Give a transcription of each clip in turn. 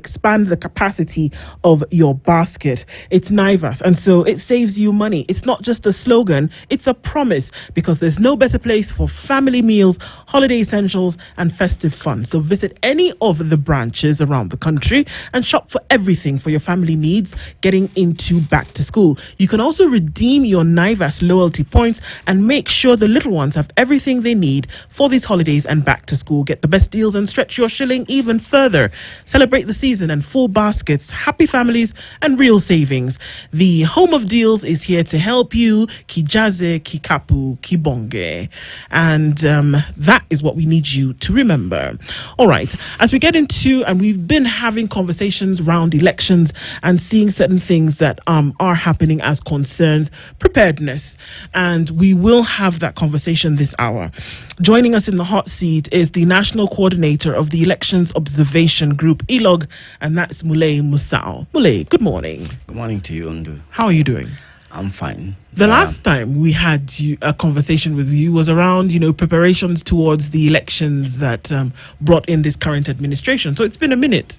expand the capacity of your basket. It's Naivas, and so it saves you money. It's not just a slogan, it's a promise, because there's no better place for family meals, holiday essentials, and festive fun. So visit any of the branches around the country and shop for everything for your family needs getting into back to school. You can also redeem your Naivas loyalty points and make sure the little ones have everything they need for these holidays and back to school. Get the best deals and stretch your shilling even further. Celebrate the season and full baskets, happy families, and real savings. The home of deals is here to help you. Kijaze, Kikapu, Kibonge. And that is what we need you to remember. All right, as we get into, and we've been having conversations around elections and seeing certain things that are happening as concerns preparedness. And we will have that conversation this hour. Joining us in the hot seat is the National Coordinator of the Elections Observation Group, ELOG, and that's Mulay Musao. Mulay, good morning. Good morning to you, Undu. How are you doing? I'm fine. The last time we had a conversation with you was around, preparations towards the elections that brought in this current administration. So it's been a minute.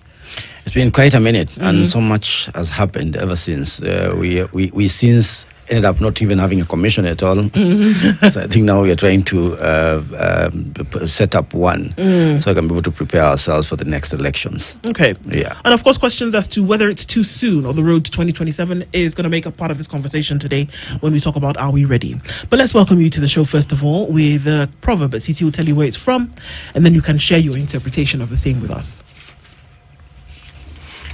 It's been quite a minute, and so much has happened ever since. We since ended up not even having a commission at all. So I think now we are trying to set up one so I can be able to prepare ourselves for the next elections. Okay. Yeah. And of course, questions as to whether it's too soon or the road to 2027 is going to make a part of this conversation today when we talk about Are We Ready? But let's welcome you to the show first of all with a proverb. CT will tell you where it's from, and then you can share your interpretation of the same with us.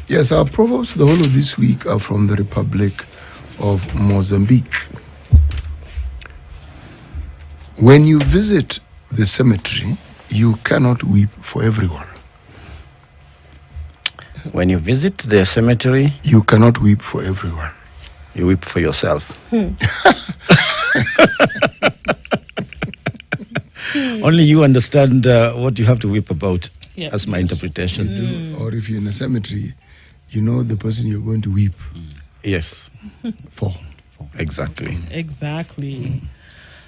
Yes, our proverbs for the whole of this week are from the Republic of Mozambique. When you visit the cemetery, you cannot weep for everyone. When you visit the cemetery, you cannot weep for everyone. You weep for yourself. Only you understand what you have to weep about. Yes. That's my interpretation. Or if you're in a cemetery, you know the person you're going to weep. Yes. For. Exactly. Exactly.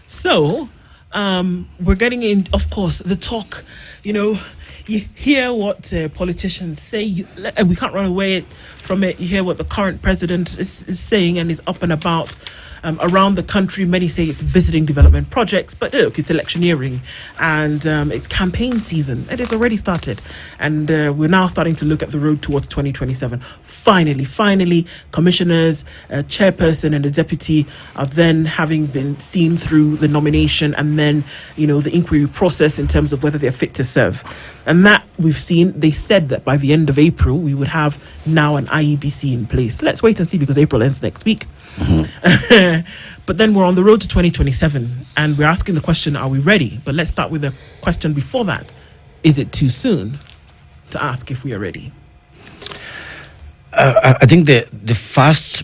So, we're getting in, of course, the talk, you hear what politicians say, and we can't run away from it. You hear what the current president is saying and is up and about around the country. Many say it's visiting development projects, but look, it's electioneering and it's campaign season. It has already started, and we're now starting to look at the road towards 2027. Finally, commissioners, chairperson and the deputy are then having been seen through the nomination and then, the inquiry process in terms of whether they're fit to serve. And that we've seen, they said that by the end of April, we would have now an IEBC in place. Let's wait and see, because April ends next week. But then we're on the road to 2027, and we're asking the question, are we ready? But let's start with the question before that. Is it too soon to ask if we are ready? I think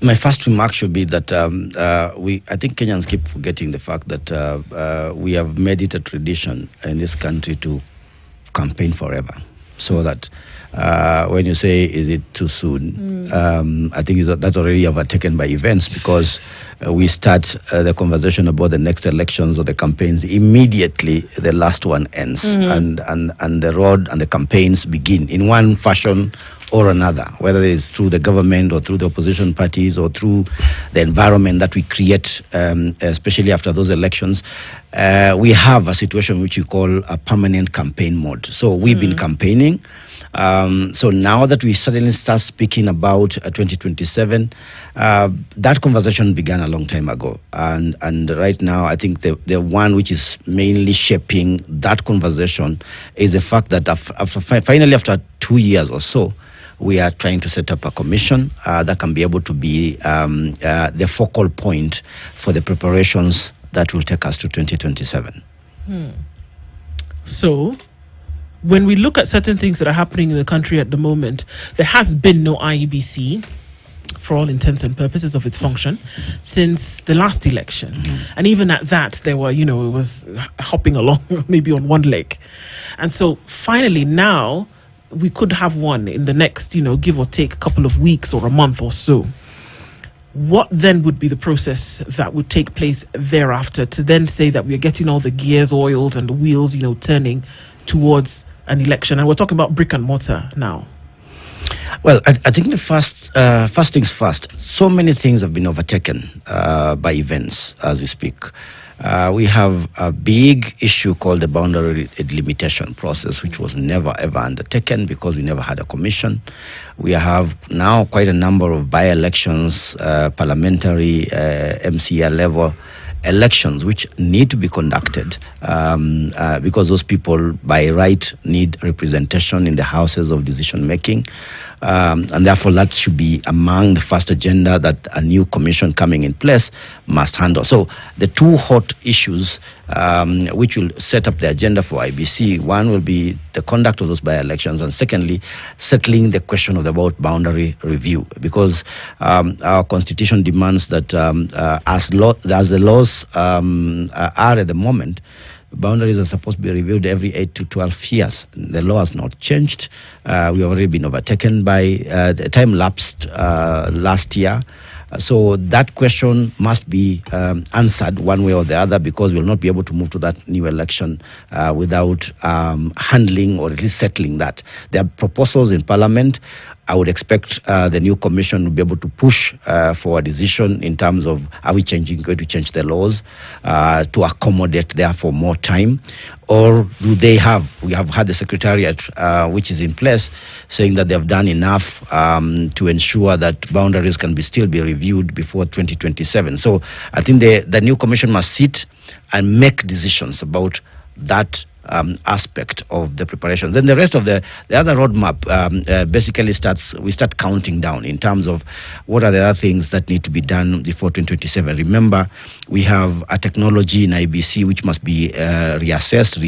my first remark should be that I think Kenyans keep forgetting the fact that we have made it a tradition in this country to campaign forever. So that when you say, is it too soon? I think that's already overtaken by events, because we start the conversation about the next elections or the campaigns immediately the last one ends, and the road and the campaigns begin in one fashion or another, whether it's through the government or through the opposition parties or through the environment that we create, especially after those elections. We have a situation which we call a permanent campaign mode. So we've been campaigning. So now that we suddenly start speaking about 2027, that conversation began a long time ago. And right now, I think the one which is mainly shaping that conversation is the fact that after 2 years or so, we are trying to set up a commission that can be able to be the focal point for the preparations that will take us to 2027. So, when we look at certain things that are happening in the country at the moment, there has been no IEBC for all intents and purposes of its function since the last election. And even at that, there were, it was hopping along maybe on one leg. And so finally now, we could have one in the next, give or take a couple of weeks or a month or so. What then would be the process that would take place thereafter to then say that we are getting all the gears oiled and the wheels, turning towards an election? And we're talking about brick and mortar now. Well, I think the first things first. So many things have been overtaken by events as we speak. We have a big issue called the boundary delimitation process, which was never ever undertaken because we never had a commission. We have now quite a number of by-elections, parliamentary, MCA level elections, which need to be conducted because those people by right need representation in the houses of decision making. And therefore that should be among the first agenda that a new commission coming in place must handle. So the two hot issues which will set up the agenda for IBC, one will be the conduct of those by-elections, and secondly, settling the question of the about boundary review, because our constitution demands that as the laws are at the moment, boundaries are supposed to be reviewed every 8 to 12 years. The law has not changed. We have already been overtaken by the time lapsed last year. So that question must be answered one way or the other, because we'll not be able to move to that new election without handling or at least settling that. There are proposals in Parliament. I would expect the new commission to be able to push for a decision in terms of are we going to change the laws to accommodate therefore more time, or do they we have had the secretariat which is in place saying that they have done enough to ensure that boundaries can still be reviewed before 2027. So I think the new commission must sit and make decisions about that aspect of the preparation. Then the rest of the other roadmap basically we start counting down in terms of what are the other things that need to be done before 2027. Remember, we have a technology in IBC which must be reassessed,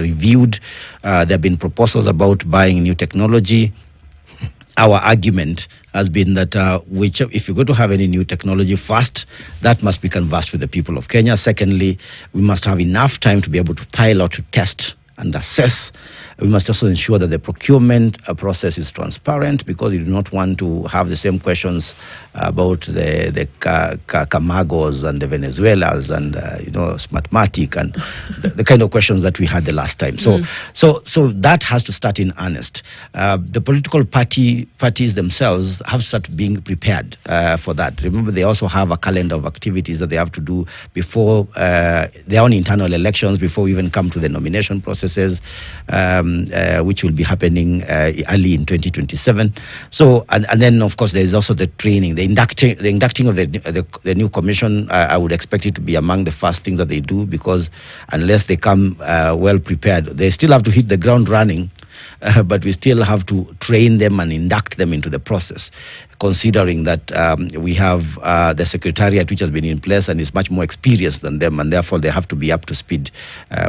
reviewed. There have been proposals about buying new technology. Our argument has been that if you're going to have any new technology, first, that must be canvassed with the people of Kenya. Secondly, we must have enough time to be able to pilot, to test and assess. We must also ensure that the procurement process is transparent, because you do not want to have the same questions about the Camagos and the Venezuelans and Smartmatic and the kind of questions that we had the last time. So that has to start in earnest. The political parties themselves have started being prepared for that. Remember, they also have a calendar of activities that they have to do before their own internal elections, before we even come to the nomination processes, which will be happening early in 2027. So, and then of course there is also the training, the inducting of the new commission. I would expect it to be among the first things that they do, because unless they come well prepared, they still have to hit the ground running. But we still have to train them and induct them into the process, considering that we have the secretariat which has been in place and is much more experienced than them, and therefore they have to be up to speed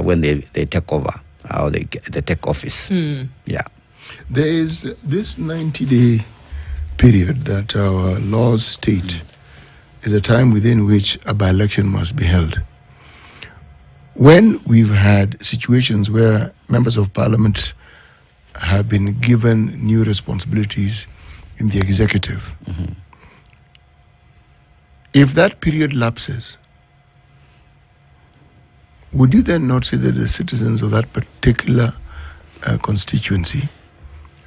when they take over or they take office. Yeah. There is this 90-day period that our laws state is a time within which a by-election must be held. When we've had situations where members of parliament have been given new responsibilities in the executive, if that period lapses, would you then not say that the citizens of that particular constituency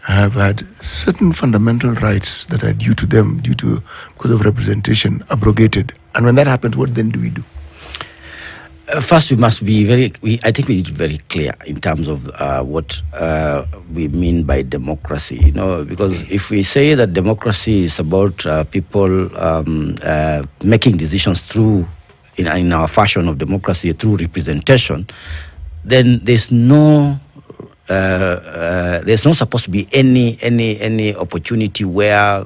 have had certain fundamental rights that are due to them because of representation abrogated? And when that happens, what then do we do? First, we must be I think we need to be very clear in terms of what we mean by democracy. Because if we say that democracy is about people making decisions through, in our fashion of democracy, through representation, then there's no supposed to be any opportunity where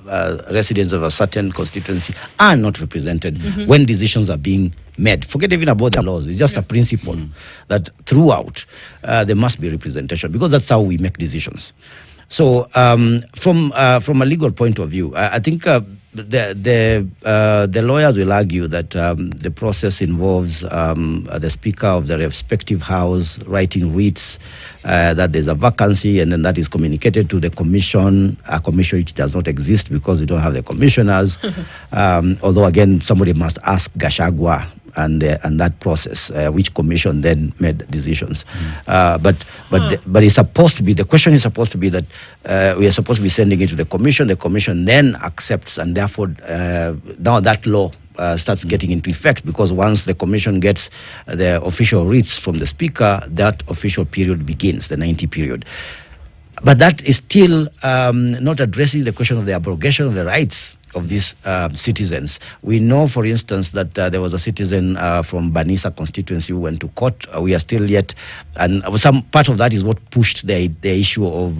residents of a certain constituency are not represented when decisions are being made. Forget even about the laws. It's just a principle that throughout there must be representation, because that's how we make decisions. So from a legal point of view, I think the lawyers will argue that the process involves the Speaker of the respective house writing writs that there's a vacancy, and then that is communicated to the commission, a commission which does not exist because we don't have the commissioners. Although, again, somebody must ask Gashagwa and that process, which commission then made decisions. But it's supposed to be, the question is supposed to be that we are supposed to be sending it to the commission. The commission then accepts, and therefore now that law starts getting into effect, because once the commission gets the official writs from the speaker, that official period begins, the 90 period. But that is still not addressing the question of the abrogation of the rights of these citizens. We know, for instance, that there was a citizen from Banisa constituency who went to court. We are still yet, and some part of that is what pushed the issue of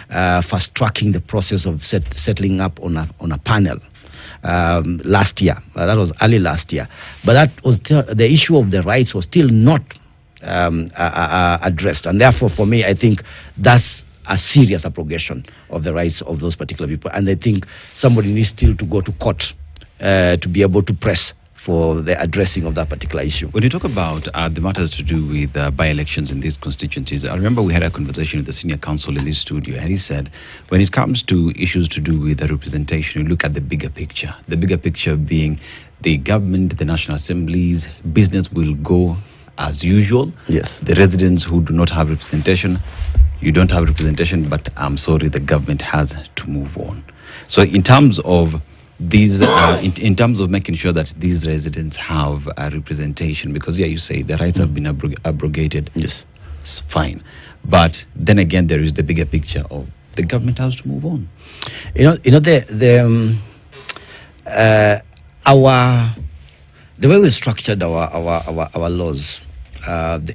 fast tracking the process of settling up on a panel. Last year, that was early last year, but that was the issue of the rights was still not addressed, and therefore, for me, I think that's a serious abrogation of the rights of those particular people, and I think somebody needs still to go to court to be able to press for the addressing of that particular issue. When you talk about the matters to do with by-elections in these constituencies, I remember we had a conversation with the senior counsel in this studio, and he said, when it comes to issues to do with the representation, you look at the bigger picture. The bigger picture being the government, the national assemblies, business will go as usual. Yes. The residents who do not have representation, you don't have representation, but I'm sorry, the government has to move on. So in terms of these, in terms of making sure that these residents have a representation, because you say the rights have been abrogated. Yes, it's fine, but then again, there is the bigger picture of the government has to move on. The way we structured our laws.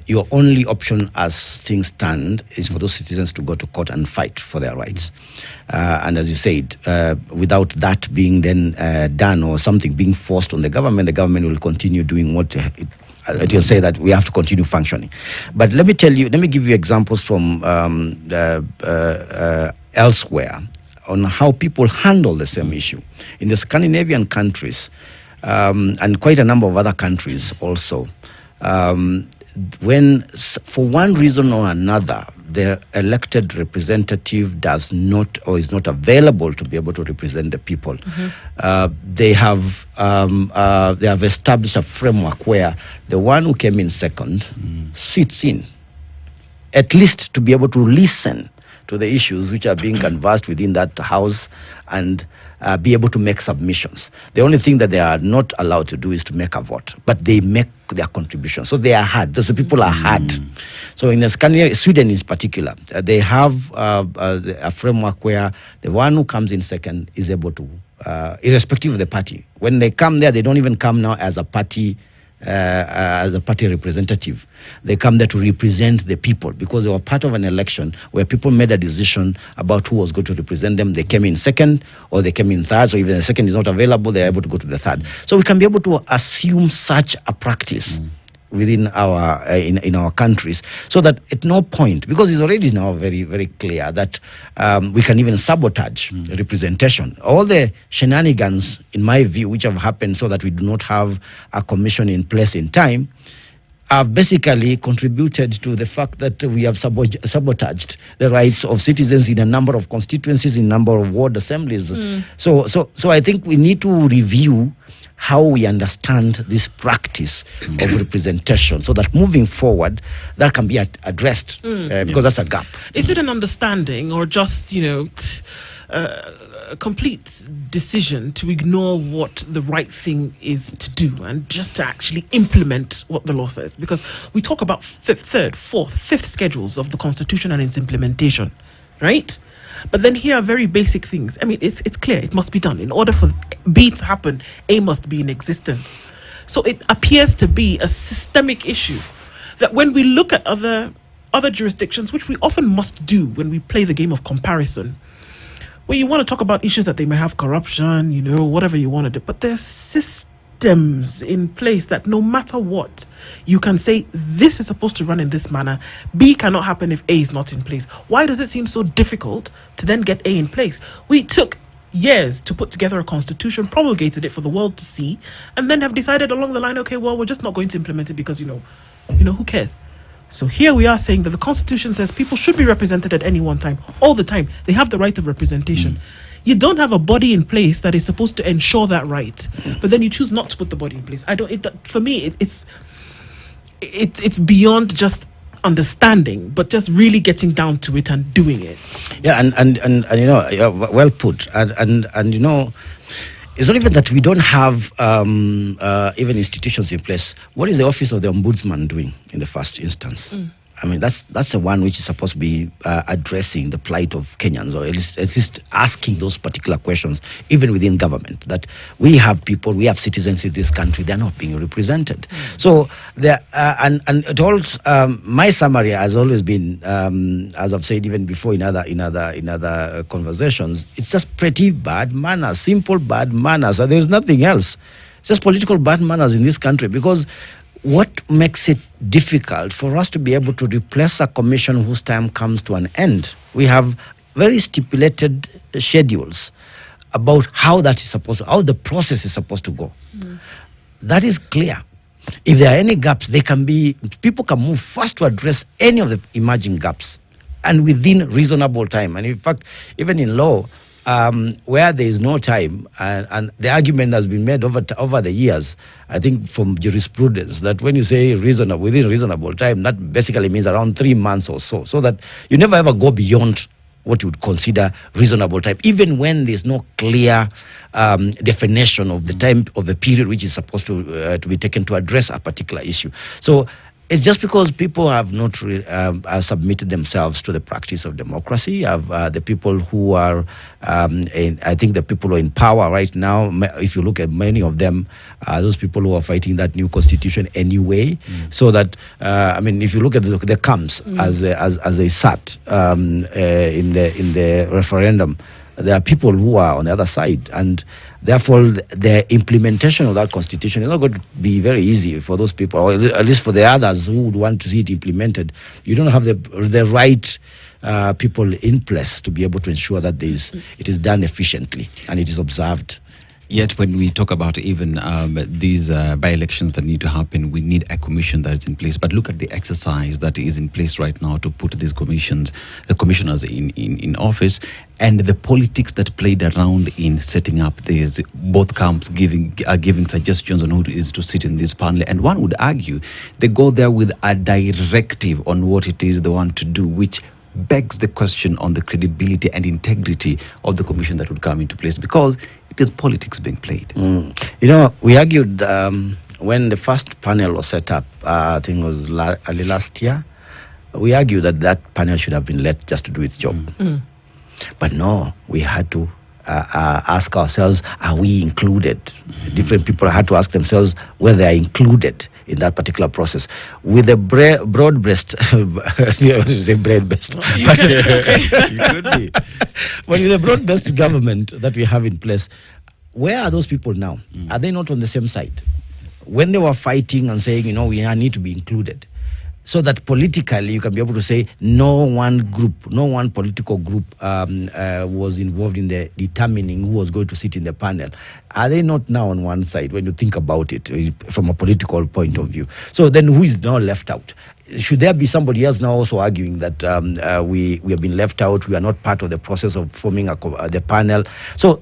Your only option as things stand is for those citizens to go to court and fight for their rights. And as you said, without that being then done or something being forced on the government will continue doing what it will say that we have to continue functioning. But let me give you examples from elsewhere on how people handle the same issue. In the Scandinavian countries, and quite a number of other countries also, when for one reason or another the elected representative does not or is not available to be able to represent the people, they have established a framework where the one who came in second sits in, at least to be able to listen to the issues which are being canvassed within that house and be able to make submissions. The only thing that they are not allowed to do is to make a vote, but they make their contribution. So they are heard. Those people are heard. So in Scandinavia, Sweden in particular, they have a framework where the one who comes in second is able to, irrespective of the party, when they come there, they don't even come now as a party representative. They come there to represent the people because they were part of an election where people made a decision about who was going to represent them. They came in second or they came in third, so even the second is not available, they're able to go to the third. So we can be able to assume such a practice within our in our countries, so that at no point, because it's already now very, very clear that we can even sabotage representation. All the shenanigans, in my view, which have happened so that we do not have a commission in place in time, have basically contributed to the fact that we have sabotaged the rights of citizens in a number of constituencies, in a number of ward assemblies. So I think we need to review how we understand this practice of representation, so that moving forward, that can be addressed, because that's a gap. Is it an understanding or just, a complete decision to ignore what the right thing is to do and just to actually implement what the law says? Because we talk about third, fourth, fifth schedules of the Constitution and its implementation, right? But then here are very basic things. I mean, it's clear it must be done. In order for B to happen, A must be in existence. So it appears to be a systemic issue that when we look at other jurisdictions, which we often must do when we play the game of comparison, where you want to talk about issues that they may have corruption, whatever you want to do, but there's systems in place that no matter what, you can say this is supposed to run in this manner. B cannot happen if A is not in place. Why does it seem so difficult to then get A in place? We took years to put together a constitution, promulgated it for the world to see, and then have decided along the line, okay, well, we're just not going to implement it because, who cares? So here we are saying that the Constitution says people should be represented at any one time, all the time. They have the right of representation. You don't have a body in place that is supposed to ensure that right, but then you choose not to put the body in place. For me, it's beyond just understanding, but just really getting down to it and doing it. Yeah, and you know, yeah, well put. And you know, it's not even that we don't have even institutions in place. What is the Office of the Ombudsman doing in the first instance? I mean, that's the one which is supposed to be addressing the plight of Kenyans, or at least asking those particular questions, even within government. That we have people, we have citizens in this country, they're not being represented. So there, and it all. My summary has always been, as I've said even before in other conversations, it's just pretty bad manners, simple bad manners. There's nothing else. It's just political bad manners in this country, because what makes it difficult for us to be able to replace a commission whose time comes to an end? We have very stipulated schedules about how that is supposed to, how the process is supposed to go. That is clear. If there are any gaps, people can move fast to address any of the emerging gaps, and within reasonable time. And in fact, even in law, where there is no time, and the argument has been made over the years, I think from jurisprudence, that when you say within reasonable time, that basically means around 3 months or so that you never ever go beyond what you would consider reasonable time, even when there's no clear definition of the time of the period which is supposed to be taken to address a particular issue. So it's just because people have not submitted themselves to the practice of democracy. The people who are, I think the people who are in power right now, if you look at many of them, those people who are fighting that new constitution anyway. So that, I mean, if you look at the camps as they sat in the referendum, there are people who are on the other side, and therefore the implementation of that constitution is not going to be very easy for those people, or at least for the others who would want to see it implemented. You don't have the right people in place to be able to ensure that it is done efficiently and it is observed. Yet when we talk about even these by-elections that need to happen, we need a commission that is in place. But look at the exercise that is in place right now to put these the commissioners in office, and the politics that played around in setting up these, both camps giving suggestions on who is to sit in this panel. And one would argue they go there with a directive on what it is they want to do, which begs the question on the credibility and integrity of the commission that would come into place, because it is politics being played. You know, we argued when the first panel was set up, I think it was early last year, we argued that panel should have been let just to do its job. But no, we had to ask ourselves, are we included? Different people had to ask themselves whether they are included in that particular process. With a broad-based, say bread-based, but it could be. But with a broad-based government that we have in place, where are those people now? Are they not on the same side? When they were fighting and saying, we need to be included, so that politically you can be able to say no one political group was involved in the determining who was going to sit in the panel. Are they not now on one side when you think about it from a political point of view? So then who is now left out? Should there be somebody else now also arguing that we have been left out, we are not part of the process of forming the panel? So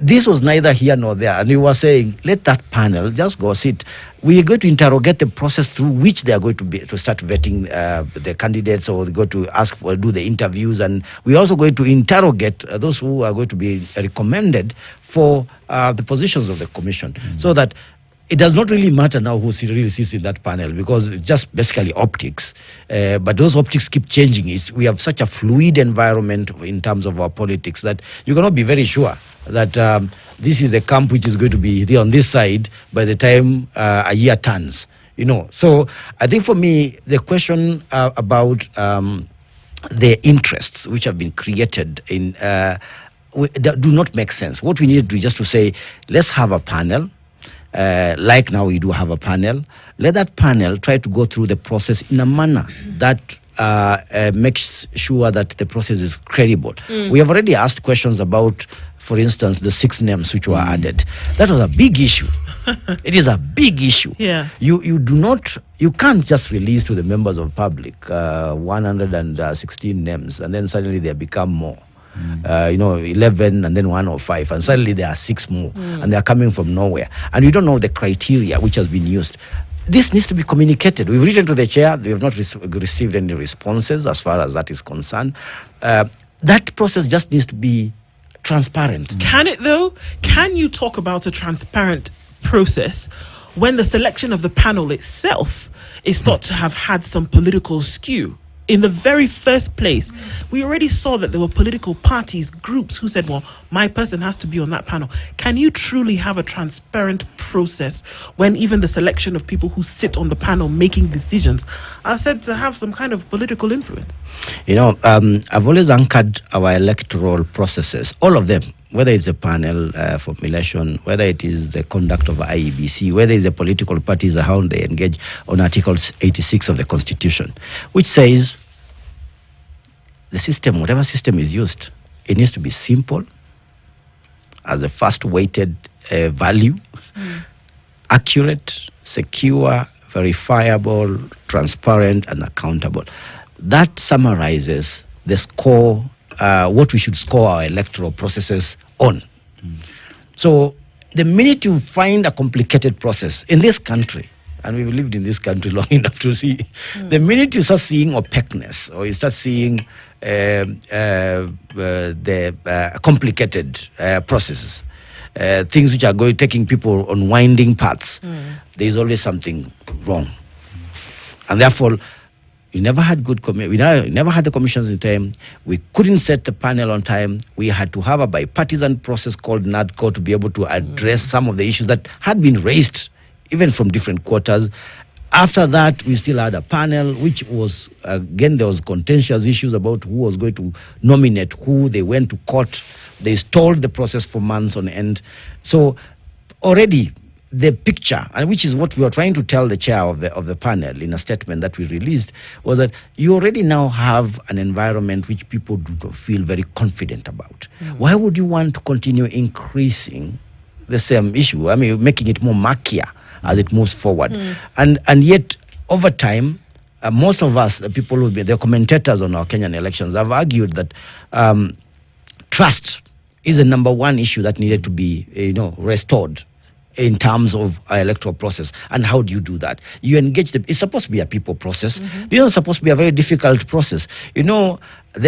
this was neither here nor there. And we were saying, let that panel just go sit. We are going to interrogate the process through which they are going to start vetting the candidates, or they're going to do the interviews. And we're also going to interrogate those who are going to be recommended for the positions of the commission. So that it does not really matter now who really sits in that panel, because it's just basically optics. But those optics keep changing. We have such a fluid environment in terms of our politics that you cannot be very sure that this is the camp which is going to be on this side by the time a year turns. So I think for me, the question about the interests which have been created in do not make sense. What we need to do is just to say, let's have a panel. Like now we do have a panel. Let that panel try to go through the process in a manner that makes sure that the process is credible. We have already asked questions about, for instance, the 6 names which were added. That was a big issue. It is a big issue. Yeah. You can't just release to the members of public 116 names and then suddenly they become more. 11 and then 1 or 5, and suddenly there are 6 more, and they are coming from nowhere, and you don't know the criteria which has been used. This needs to be communicated. We've written to the chair. We have not received any responses as far as that is concerned. That process just needs to be transparent. Can it, though? Can you talk about a transparent process when the selection of the panel itself is thought to have had some political skew? In the very first place, we already saw that there were political parties, groups who said, well, my person has to be on that panel. Can you truly have a transparent process when even the selection of people who sit on the panel making decisions are said to have some kind of political influence? I've always anchored our electoral processes, all of them, whether it's a panel formulation, whether it is the conduct of IEBC, whether it's the political parties, how they engage, on Article 86 of the Constitution, which says the system, whatever system is used, it needs to be simple, as a first weighted value, accurate, secure, verifiable, transparent, and accountable. That summarizes the score, what we should score our electoral processes on. So the minute you find a complicated process in this country, and we've lived in this country long enough to see, the minute you start seeing opaqueness, or you start seeing the complicated processes, things which are taking people on winding paths, there is always something wrong. And therefore, we never had we never had the commissions in time. We couldn't set the panel on time. We had to have a bipartisan process called NADCO to be able to address some of the issues that had been raised, even from different quarters. After that, we still had a panel, which was, again, there was contentious issues about who was going to nominate who. They went to court. They stalled the process for months on end. So already, the picture, and which is what we were trying to tell the chair of the panel in a statement that we released, was that you already now have an environment which people do not feel very confident about. Why would you want to continue increasing the same issue? I mean, making it more murkier as it moves forward. And yet, over time, most of us, the people who the commentators on our Kenyan elections, have argued that trust is the number one issue that needed to be, restored in terms of our electoral process. And how do you do that? You engage them. It's supposed to be a people process. This is supposed to be a very difficult process. The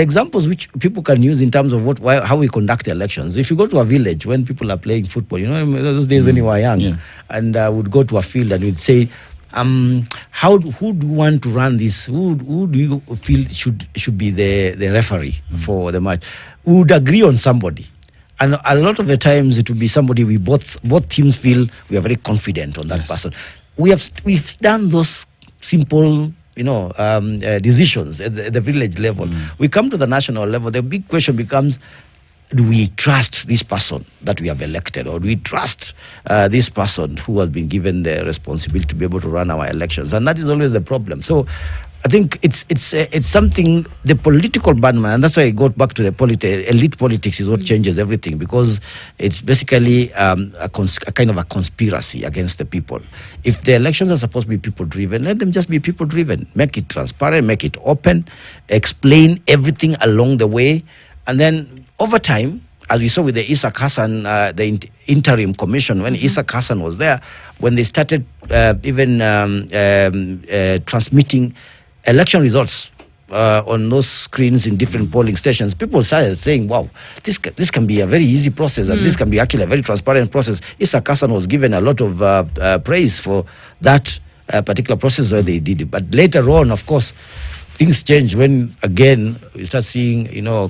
examples which people can use in terms of how we conduct elections. If you go to a village when people are playing football, those days when you were young, and would go to a field and we'd say, who do you want to run this? Who do you feel should be the referee for the match? We would agree on somebody. And a lot of the times it would be somebody we both teams feel we are very confident on that person. We've done those simple decisions at the village level. We come to the national level. The big question becomes, do we trust this person that we have elected, or do we trust this person who has been given the responsibility to be able to run our elections? And that is always the problem. So I think it's something, the political bandman, and that's why I got back to the elite politics is what changes everything, because it's basically a kind of a conspiracy against the people. If the elections are supposed to be people-driven, let them just be people-driven. Make it transparent, make it open, explain everything along the way, and then over time, as we saw with the Isaac Hassan, the interim commission, when Isaac Hassan was there, when they started transmitting election results on those screens in different polling stations, people started saying, wow, this can be a very easy process, and this can be actually a very transparent process. Isaac Hassan was given a lot of praise for that particular process where they did it. But later on, of course, things change when, again, we start seeing,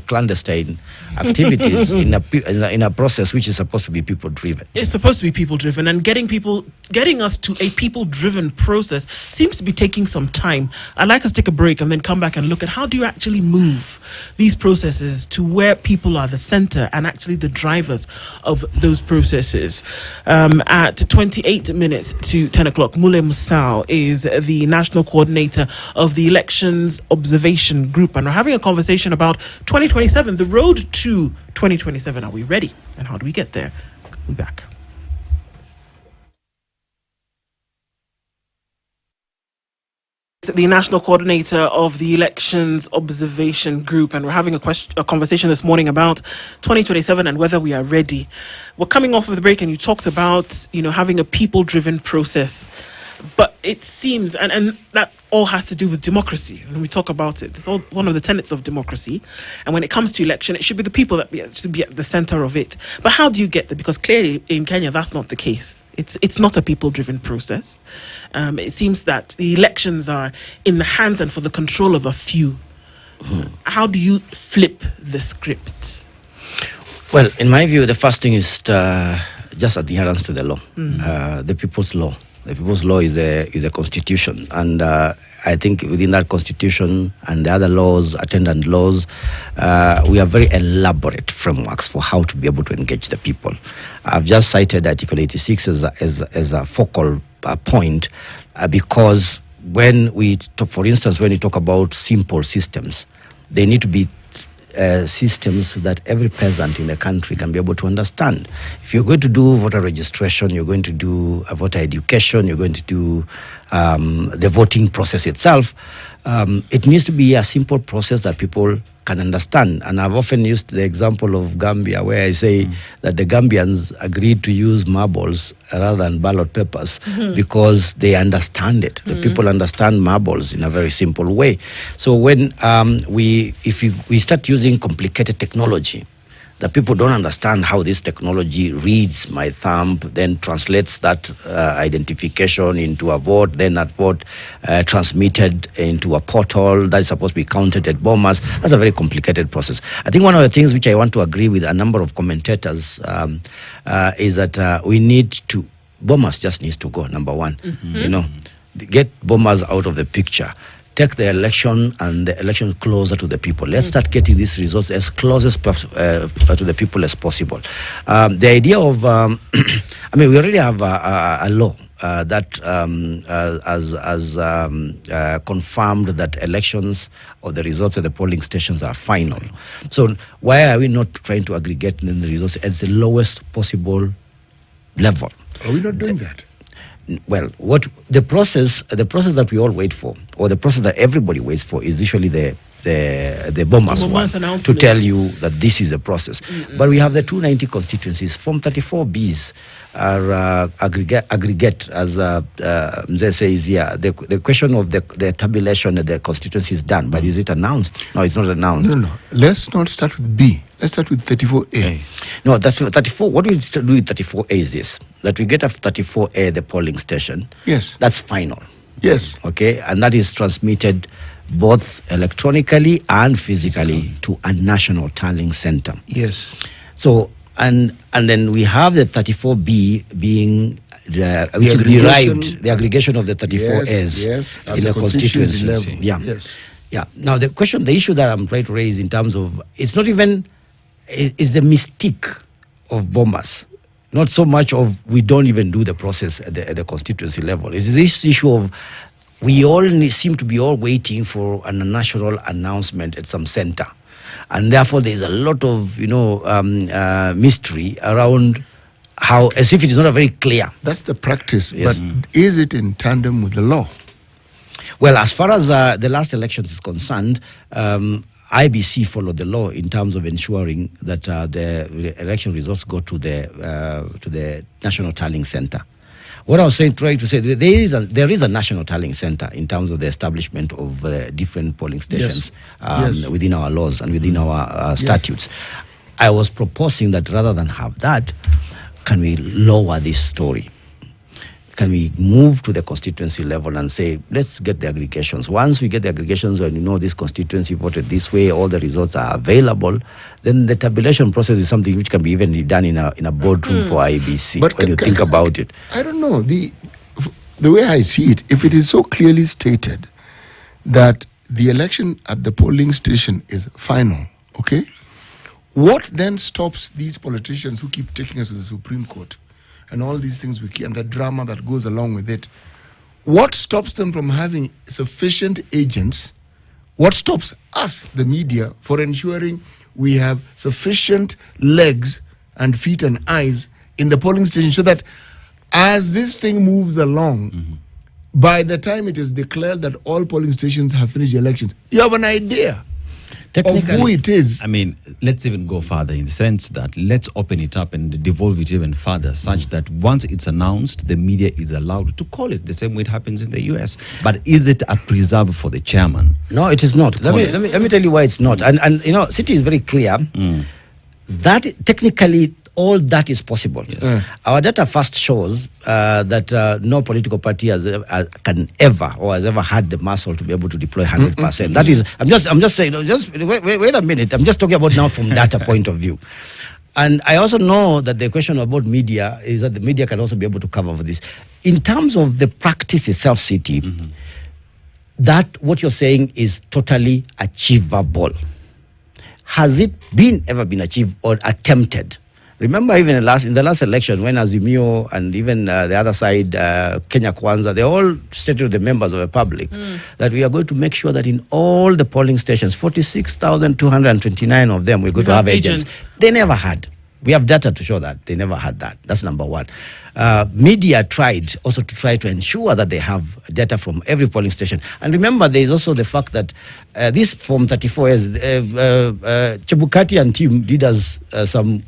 clandestine activities in a process which is supposed to be people-driven. It's supposed to be people-driven, and getting us to a people-driven process seems to be taking some time. I'd like us to take a break and then come back and look at how do you actually move these processes to where people are the center and actually the drivers of those processes. At 28 minutes to 10 o'clock, Mule Musau is the national coordinator of the Elections Observation Group, and we're having a conversation about 2027, the road to 2027. Are we ready, and how do we get there? We'll be back. the national coordinator of the Elections Observation Group, and we're having a conversation this morning about 2027 and whether we are ready. We're coming off of the break, and you talked about, having a people-driven process. But it seems, and that all has to do with democracy. When we talk about it, it's all one of the tenets of democracy. And when it comes to election, it should be the people that should be at the center of it. But how do you get there? Because clearly in Kenya, that's not the case. It's not a people-driven process. It seems that the elections are in the hands and for the control of a few. How do you flip the script? Well, in my view, the first thing is just adherence to the law, the people's law. The people's law is a constitution, and I think within that constitution and the other laws, attendant laws, we have very elaborate frameworks for how to be able to engage the people. I've just cited Article 86 as a focal point because when we talk, for instance, when you talk about simple systems, they need to be systems that every peasant in the country can be able to understand. If you're going to do voter registration, you're going to do a voter education, you're going to do the voting process itself, it needs to be a simple process that people can understand. And I've often used the example of Gambia, where I say that the Gambians agreed to use marbles rather than ballot papers because they understand it. The people understand marbles in a very simple way. So when we start using complicated technology, the people don't understand how this technology reads my thumb, then translates that identification into a vote, then that vote transmitted into a portal that is supposed to be counted at Bomas. That's a very complicated process. I think one of the things which I want to agree with a number of commentators is that we need to, Bomas just needs to go, number one. Get Bomas out of the picture. Take the election and the election closer to the people. Let's start getting these results as close as to the people as possible. The idea of, we already have a law that has confirmed that elections or the results of the polling stations are final. So why are we not trying to aggregate the results at the lowest possible level? Are we not doing that? Well, what the process that we all wait for, or the process that everybody waits for, is usually the Bomas one to tell you that this is the process. But we have the 290 constituencies. Form 34 Bs are aggregate, as Mzee says here. The question of the tabulation of the constituency is done, but is it announced? No, it's not announced. No. Let's not start with B. Let's start with 34A. No, that's 34. What we do with 34A is this: that we get a 34A, the polling station. Yes. That's final. Yes. Okay, and that is transmitted both electronically and physically to a national tallying center. Yes. So, and then we have the 34B being which is derived, the aggregation of the 34As in the constituency. Yeah. Now the issue that I'm trying to raise in terms of, it's not even, it's the mystique of Bomas. Not so much of we don't even do the process at the constituency level. It's this issue of we all seem to be all waiting for a national announcement at some center. And therefore there's a lot of, mystery around how, as if it is not a very clear. That's the practice, Yes. but is it in tandem with the law? Well, as far as the last elections is concerned, IEBC followed the law in terms of ensuring that the election results go to the National Tallying Center. What I was trying to say, there is a National Tallying Center in terms of the establishment of different polling stations within our laws and within our statutes. I was proposing that rather than have that, can we lower this story? Can we move to the constituency level and say, let's get the aggregations. Once we get the aggregations and this constituency voted this way, all the results are available, then the tabulation process is something which can be even done in a boardroom for IEBC. But when you think about it. I don't know. The way I see it, if it is so clearly stated that the election at the polling station is final, okay? What then stops these politicians who keep taking us to the Supreme Court and all these things and the drama that goes along with it? What stops them from having sufficient agents? What stops us, the media, for ensuring we have sufficient legs and feet and eyes in the polling station so that as this thing moves along, by the time it is declared that all polling stations have finished the elections, you have an idea of who it is. I mean, let's even go further in the sense that let's open it up and devolve it even further, such that once it's announced, the media is allowed to call it the same way it happens in the US. But is it a preserve for the chairman? No, it is not. Let me tell you why it's not. And you know, City is very clear that technically all that is possible. Yes. Our data first shows that no political party can ever or has ever had the muscle to be able to deploy 100%. That is, I'm just saying. Just wait a minute. I'm just talking about now from data point of view. And I also know that the question about media is that the media can also be able to cover for this. In terms of the practice itself, City, that what you're saying is totally achievable. Has it ever been achieved or attempted? Remember, even in the last election, when Azimio and even the other side, Kenya Kwanza, they all stated to the members of the public that we are going to make sure that in all the polling stations, 46,229 of them, we're going to have agents. They never had. We have data to show that they never had that. That's number one. Media tried also to try to ensure that they have data from every polling station. And remember, there is also the fact that this Form 34 is Chebukati and team did us some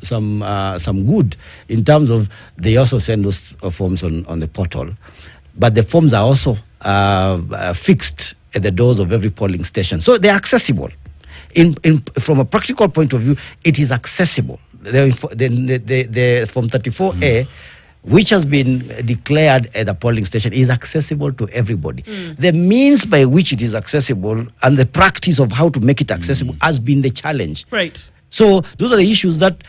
good in terms of they also send those forms on the portal, but the forms are also fixed at the doors of every polling station, so they're accessible. From a practical point of view, it is accessible. The Form 34A, which has been declared at the polling station, is accessible to everybody. The means by which it is accessible and the practice of how to make it accessible has been the challenge. Right. So those are the issues that,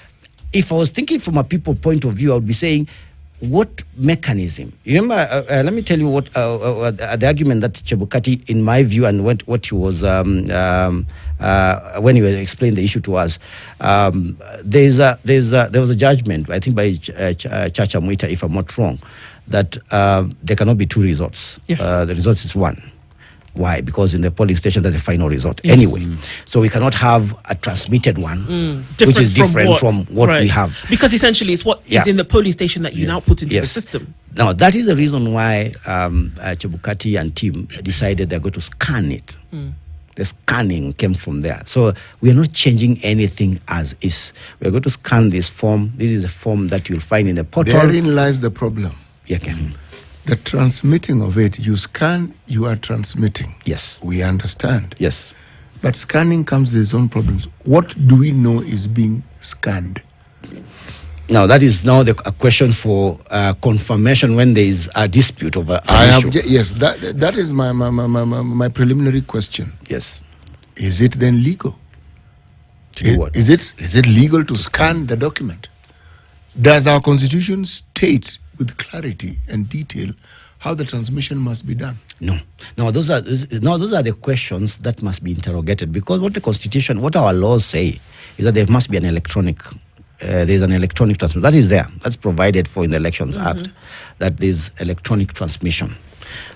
if I was thinking from a people point of view, I would be saying, what mechanism? You remember, let me tell you what the argument that Chebukati, in my view, and what he was when he explained the issue to us. There was a judgment, I think by Chacha Mwita, if I'm not wrong, that there cannot be two results. Yes. The result is one. Why? Because in the polling station, that's the final result. Yes. Anyway, so we cannot have a transmitted one, which is different from what we have. Because essentially, it's what is in the polling station that you now put into the system. Now, that is the reason why Chebukati and team decided they're going to scan it. The scanning came from there. So we are not changing anything as is. We're going to scan this form. This is a form that you'll find in the portal. Therein lies the problem. Yeah, okay. The transmitting of it, you scan, you are transmitting. Yes. We understand. Yes. But scanning comes with its own problems. What do we know is being scanned? Now, that is now a question for confirmation when there is a dispute over an issue. Yes, that is my preliminary question. Yes. Is it then legal? To do what? Is it legal to scan the document? Does our constitution state with clarity and detail how the transmission must be done? No. Now, those are the questions that must be interrogated, because what the constitution, what our laws say, is that there must be an electronic. There's an electronic transmission that is there. That's provided for in the Elections Act. That there's electronic transmission.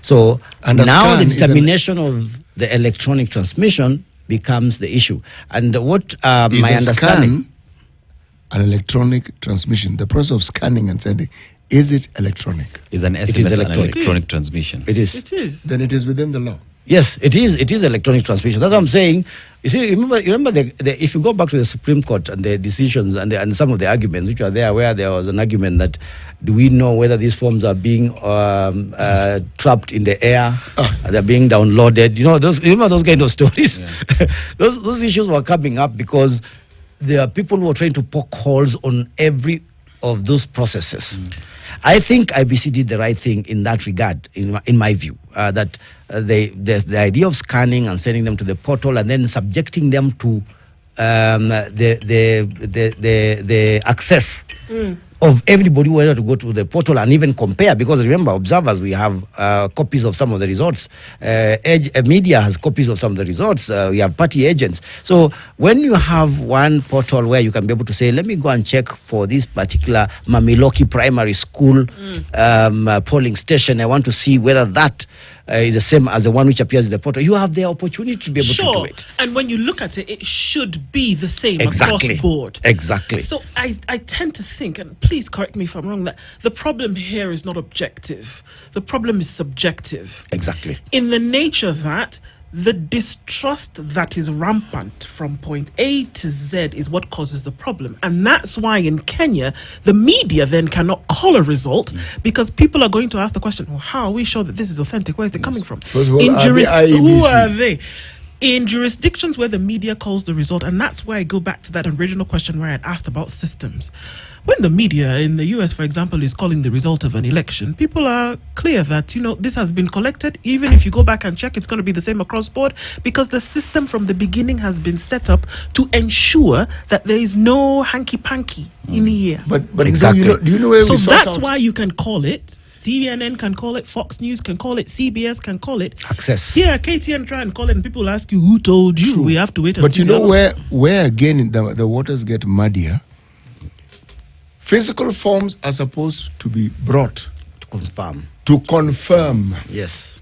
So now the determination of the electronic transmission becomes the issue. And what my understanding, an electronic transmission, the process of scanning and sending, is it electronic? Is an SMS an electronic transmission? It is. It is. Then it is within the law. Yes, it is. It is electronic transmission. That's what I'm saying. You see, remember if you go back to the Supreme Court and the decisions and some of the arguments which are there, where there was an argument that do we know whether these forms are being trapped in the air, they're being downloaded? Remember those kind of stories. Yeah. those issues were coming up because there are people who are trying to poke holes on every of those processes. I think IBC did the right thing in that regard, in my view, that the idea of scanning and sending them to the portal and then subjecting them to the access of everybody who wanted to go to the portal and even compare, because remember, observers, we have copies of some of the results. Media has copies of some of the results. We have party agents. So when you have one portal where you can be able to say, let me go and check for this particular Mamiloki Primary School polling station, I want to see whether that is the same as the one which appears in the portal, you have the opportunity to be able to do it. And when you look at it, it should be the same Exactly. across board. Exactly. So I tend to think, and please correct me if I'm wrong, that the problem here is not objective. The problem is subjective. Exactly. In the nature that the distrust that is rampant from point A to Z is what causes the problem. And that's why in Kenya, the media then cannot call a result because people are going to ask the question, well, how are we sure that this is authentic? Where is it coming from? First of all, In are the IEBC? who are they? In jurisdictions where the media calls the result, and that's why I go back to that original question where I had asked about systems. When the media in the US, for example, is calling the result of an election, people are clear that, this has been collected. Even if you go back and check, it's going to be the same across board because the system from the beginning has been set up to ensure that there is no hanky-panky in the year. But Exactly. do you know where So we sort that's out? why you can call it. CNN can call it, Fox News can call it, CBS can call it. Access. Yeah, KTN try and call it, and people ask you, who told you? True. We have to wait. But you until know the- where again the waters get muddier? Physical forms are supposed to be brought To confirm. to confirm. Yes.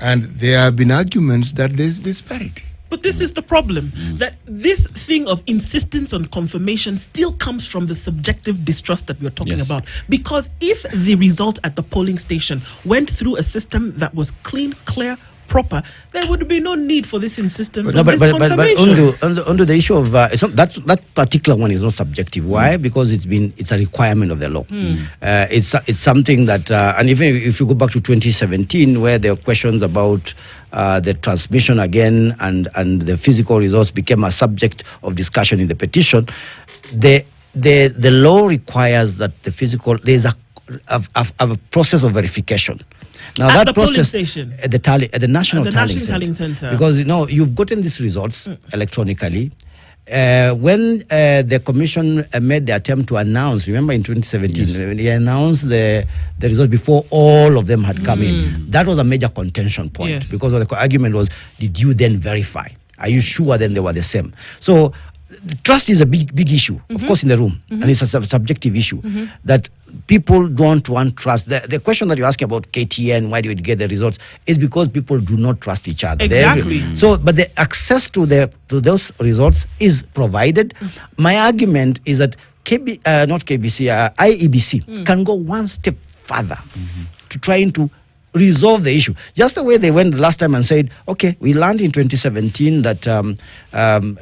And there have been arguments that there's disparity. But this is the problem, that this thing of insistence on confirmation still comes from the subjective distrust that we're talking Yes. about. Because if the result at the polling station went through a system that was clean, clear, proper, there would be no need for this insistence on this confirmation. Under the issue of that particular one is not subjective. Why? Because it's a requirement of the law. It's something that and even if you go back to 2017 where there were questions about the transmission again and the physical results became a subject of discussion in the petition, the law requires that the physical there's a process of verification. Now At that the polling process station? at the national tallying tallying center. center. Because you've gotten these results electronically. When the commission made the attempt to announce, remember in 2017, when they announced the results before all of them had come in, that was a major contention point. Yes. Because of the argument was, did you then verify? Are you sure then they were the same? So trust is a big issue, of course, in the room, and it's a subjective issue that people don't want trust. The question that you're asking about KTN, why do we get the results, is because people do not trust each other. Exactly. But the access to those results is provided. My argument is that IEBC can go one step further to trying to resolve the issue. Just the way they went the last time and said, okay, we learned in 2017 that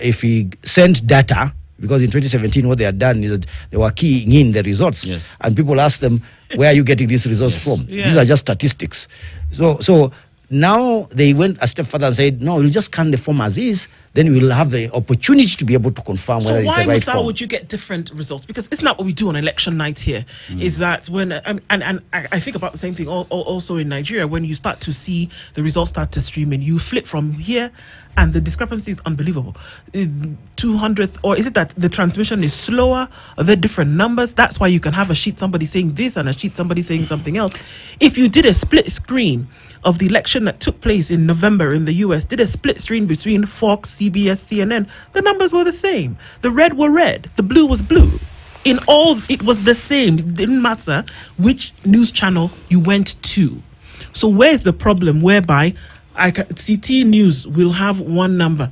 if we send data, because in 2017 what they had done is that they were keying in the results. Yes. And people asked them, where are you getting these results from? Yeah. These are just statistics. So now they went a step further and said, no, we'll just scan the form as is, then we'll have the opportunity to be able to confirm whether So it's why, the right Musa, form. would you get different results? Because it's not what we do on election night here. Is that when and I think about the same thing also in Nigeria, when you start to see the results start to stream in, you flip from here and the discrepancy is unbelievable. 200th, or is it that the transmission is slower? Are there different numbers? That's why you can have a sheet somebody saying this and a sheet somebody saying something else. If you did a split screen of the election that took place in November in the US, did a split screen between Fox, CBS, CNN, the numbers were the same. The red were red, the blue was blue. In all, it was the same. It didn't matter which news channel you went to. So where's the problem whereby CT News will have one number,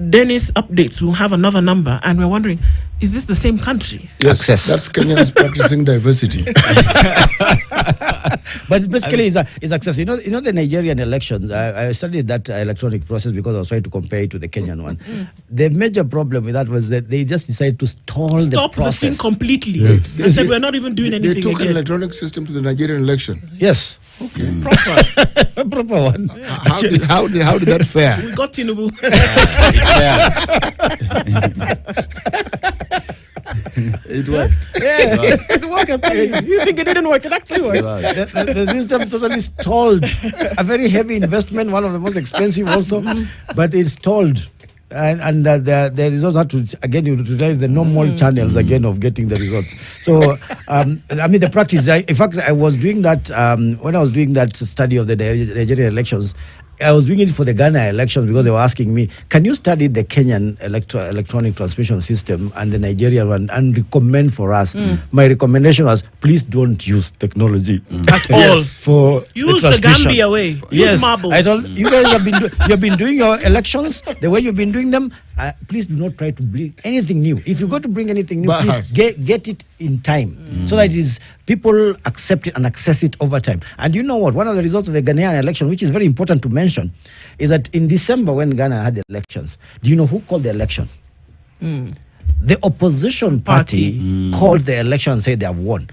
Dennis Updates will have another number, and we're wondering, is this the same country? Yes, Access. that's Kenyans practicing diversity. But basically, it's access. You know the Nigerian elections. I studied that electronic process because I was trying to compare it to the Kenyan one. The major problem with that was that they just decided to stop the The process thing completely. Yes. They said we're not even doing They anything took an again. electronic system to the Nigerian election. Yes, Proper. a proper one. How did that fare? We got Tinubu. It worked. Yeah. It worked. I'm telling you. You think it didn't work? It actually worked. The system totally stalled. A very heavy investment, one of the most expensive also, but it's stalled. And the results had to, again, you utilize the normal channels again of getting the results. So, I mean, the practice, in fact, I was doing that, when I was doing that study of the Nigerian elections, I was doing it for the Ghana elections because they were asking me, can you study the Kenyan electronic transmission system and the Nigerian one and recommend for us? My recommendation was, please don't use technology At all. for Use the the transmission. Gambia way. Use Yes, marbles. I told you guys you've been doing your elections the way you've been doing them. Please do not try to bring anything new. If you go to bring anything new, please get it in time so that it is people accept it and access it over time. And you know what? One of the results of the Ghanaian election, which is very important to mention, is that in December when Ghana had the elections, do you know who called the election? The opposition party called the election and said they have won.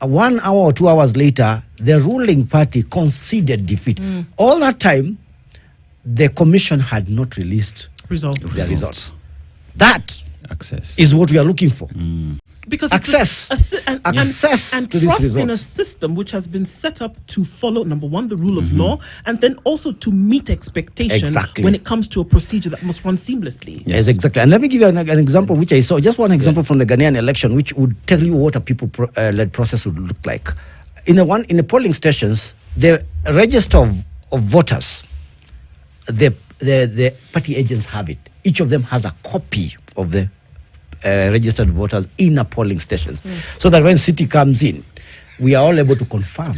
1 hour or 2 hours later, the ruling party conceded defeat. All that time, the commission had not released their results. That Access. is what we are looking for. Because Access. Access and to these trust in a results. system which has been set up to follow, number one, the rule of law, and then also to meet expectation when it comes to a procedure that must run seamlessly. Yes, exactly. And let me give you an example which I saw, just one example from the Ghanaian election, which would tell you what a people-led process would look like. In the polling stations, the register of voters, the party agents have it. Each of them has a copy of the registered voters in a polling stations, so that when city comes in, we are all able to confirm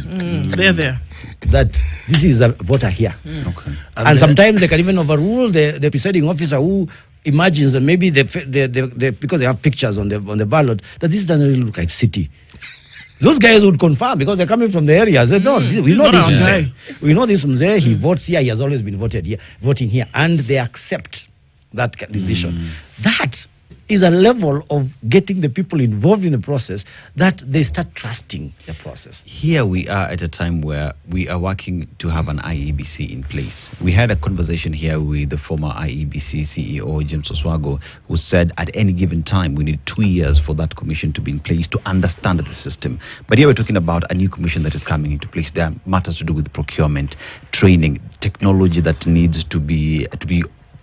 They're there. that this is a voter here. Okay. And sometimes they can even overrule the presiding officer who imagines that maybe because they have pictures on the ballot, that this doesn't really look like city. Those guys would confirm because they're coming from the area. They no, we know this Mzee. We know this Mzee. He votes here. He has always been voting here, and they accept that decision. That is a level of getting the people involved in the process that they start trusting the process. Here we are at a time where we are working to have an IEBC in place. We had a conversation here with the former IEBC CEO, James Oswago, who said at any given time we need 2 years for that commission to be in place to understand the system. But here we're talking about a new commission that is coming into place. There are matters to do with procurement, training, technology that needs to be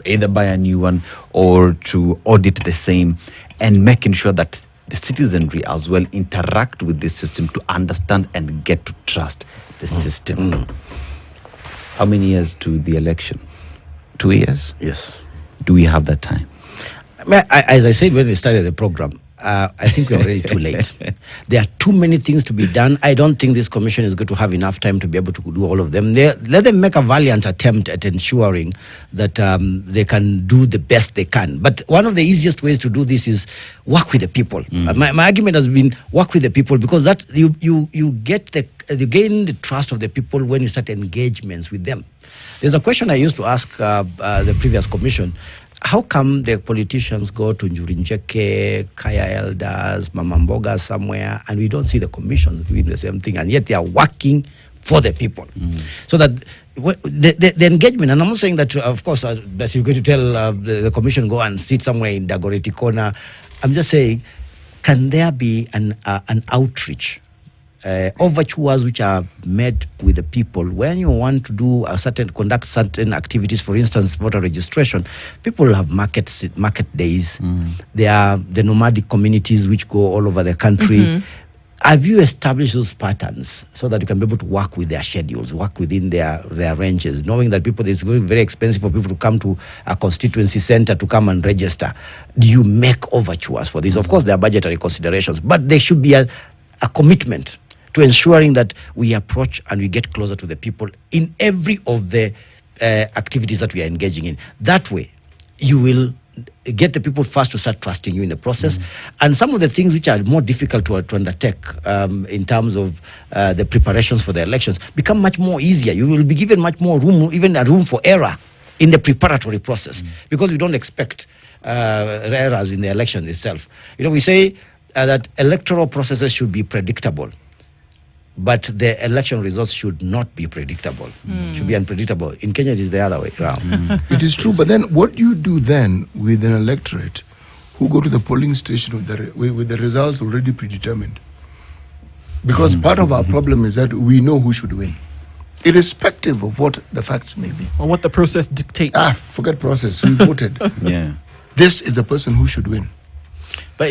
either buy a new one or to audit the same, and making sure that the citizenry as well interact with this system to understand and get to trust the system. How many years to the election? 2 years? Yes. Do we have that time? As I said when we started the program, I think we're already too late. There are too many things to be done. I don't think this commission is going to have enough time to be able to do all of them. Let them make a valiant attempt at ensuring that they can do the best they can. But one of the easiest ways to do this is work with the people. My argument has been work with the people, because that you gain the trust of the people when you start engagements with them. There's a question I used to ask the previous commission. How come the politicians go to Njurinjeke, Kaya Elders, Mamamboga somewhere, and we don't see the commissions doing the same thing, and yet they are working for the people? So that the engagement, and I'm not saying that, of course, that you're going to tell the commission go and sit somewhere in Dagoretti corner. I'm just saying, can there be an outreach? Overtures which are made with the people when you want to conduct certain activities, for instance, voter registration. People have market days. There are the nomadic communities which go all over the country. Have you established those patterns so that you can be able to work with their schedules, work within their ranges, knowing that it's very, very expensive for people to come to a constituency center to come and register? Do you make overtures for this? Of course, there are budgetary considerations, but there should be a commitment to ensuring that we approach and we get closer to the people in every of the activities that we are engaging in. That way, you will get the people first to start trusting you in the process. And some of the things which are more difficult to undertake in terms of the preparations for the elections become much more easier. You will be given much more room, even a room for error in the preparatory process, because we don't expect errors in the election itself. We say that electoral processes should be predictable, but the election results should not be predictable. Should be unpredictable. In Kenya, it is the other way around. It is true, but then what do you do then with an electorate who go to the polling station with the results already predetermined? Because part of our problem is that we know who should win, irrespective of what the facts may be. Or what the process dictates. Forget process. We voted. Yeah. This is the person who should win. But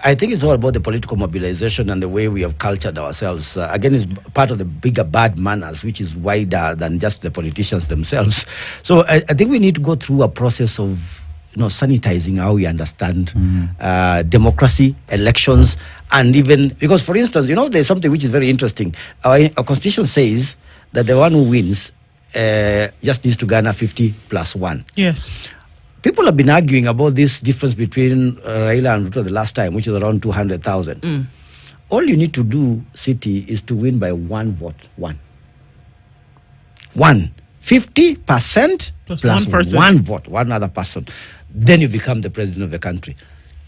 I think it's all about the political mobilization and the way we have cultured ourselves. Again, it's part of the bigger bad manners, which is wider than just the politicians themselves. So I think we need to go through a process of sanitizing how we understand democracy, elections, and even because, for instance, there's something which is very interesting. Our constitution says that the one who wins just needs to garner 50 plus 1. Yes. People have been arguing about this difference between Raila and Ruto the last time, which is around 200,000. All you need to do, City, is to win by 1 vote. 50% plus 1 person. 1 vote, one other person. Then you become the president of the country.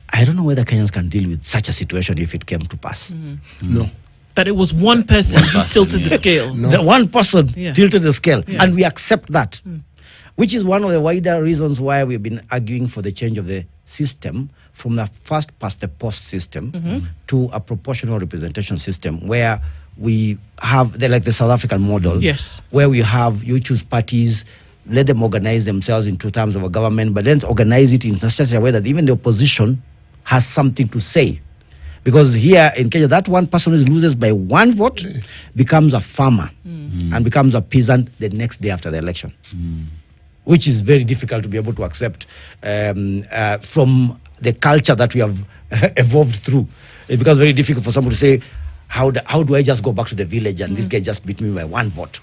I don't know whether Kenyans can deal with such a situation if it came to pass. No. That it was one person who tilted the scale. No. The one person tilted the scale, and we accept that. Which is one of the wider reasons why we've been arguing for the change of the system from the first past the post system to a proportional representation system where we have, like the South African model, where we have, you choose parties, let them organize themselves in 2 terms of a government, but then organize it in such a way that even the opposition has something to say. Because here in Kenya, that one person who loses by 1 vote becomes a farmer and becomes a peasant the next day after the election. Which is very difficult to be able to accept from the culture that we have evolved through. It becomes very difficult for someone to say, how do I just go back to the village and this guy just beat me by 1 vote?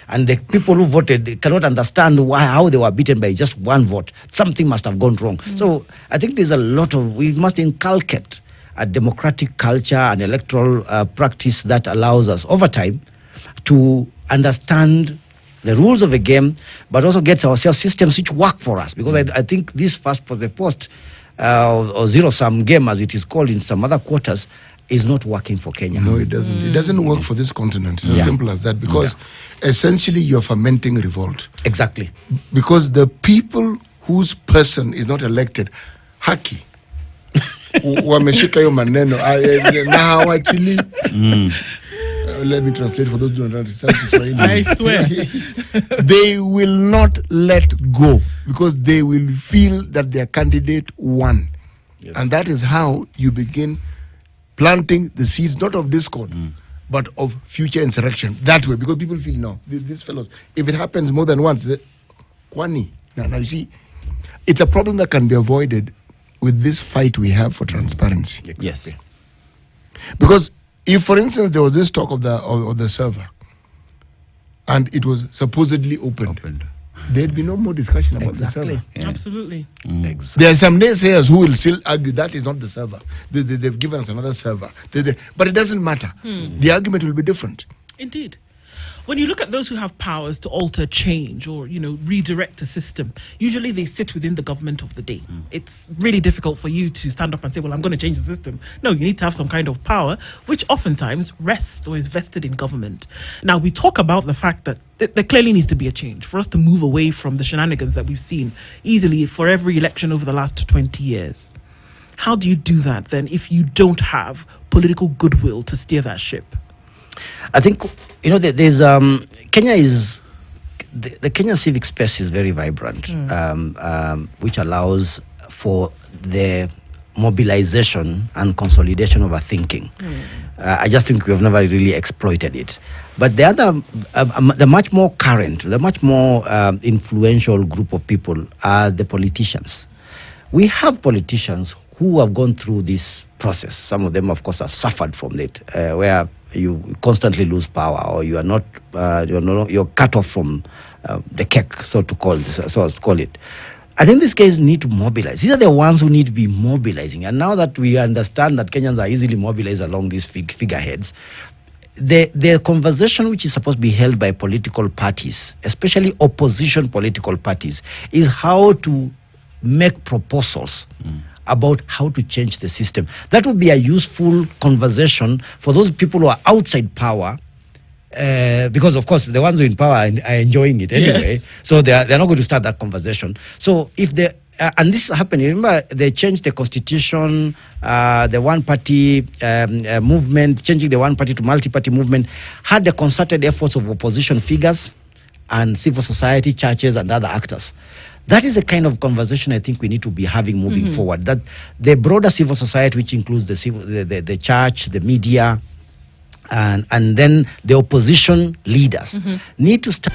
And the people who voted, they cannot understand how they were beaten by just 1 vote. Something must have gone wrong. So I think there's a lot we must inculcate a democratic culture and electoral practice that allows us over time to understand the rules of the game, but also gets ourselves systems which work for us. Because I think this first post, the post or zero-sum game, as it is called in some other quarters, is not working for Kenya. No, it doesn't. It doesn't work for this continent. It's as simple as that. Because essentially you're fermenting revolt. Exactly. Because the people whose person is not elected, haki, wameshika hiyo maneno na hawachili. Let me translate for those who don't understand Kiswahili. I swear. They will not let go because they will feel that their candidate won. Yes. And that is how you begin planting the seeds, not of discord, but of future insurrection. That way, because people feel, no, these fellows, if it happens more than once, kwani. Now you see, it's a problem that can be avoided with this fight we have for transparency. Exactly. Yes. Because if, for instance, there was this talk of the server, and it was supposedly opened. There'd be no more discussion about the server. Yeah. Absolutely. Exactly. There are some naysayers who will still argue that is not the server. They've given us another server. But it doesn't matter. The argument will be different. Indeed. When you look at those who have powers to alter, change, or redirect a system, usually they sit within the government of the day. It's really difficult for you to stand up and say, well, I'm going to change the system. No, you need to have some kind of power, which oftentimes rests or is vested in government. Now, we talk about the fact that there clearly needs to be a change for us to move away from the shenanigans that we've seen easily for every election over the last 20 years. How do you do that then if you don't have political goodwill to steer that ship? I think there's Kenya is the Kenyan civic space is very vibrant, which allows for the mobilization and consolidation of our thinking. I just think we have never really exploited it. But the other, the much more current, the much more influential group of people are the politicians. We have politicians who have gone through this process. Some of them, of course, have suffered from it, where you constantly lose power, or you are not, you're cut off from the cake, so to call it. I think these guys need to mobilize. These are the ones who need to be mobilizing. And now that we understand that Kenyans are easily mobilized along these figureheads, the conversation which is supposed to be held by political parties, especially opposition political parties, is how to make proposals about how to change the system. That would be a useful conversation for those people who are outside power, because of course the ones who are in power are enjoying it anyway. Yes. So they're not going to start that conversation. So if they and this happened, remember they changed the constitution, the one-party movement, changing the one-party to multi-party movement, had the concerted efforts of opposition figures and civil society, churches and other actors. That is the kind of conversation I think we need to be having moving forward. That the broader civil society, which includes the church, the media, and then the opposition leaders, need to start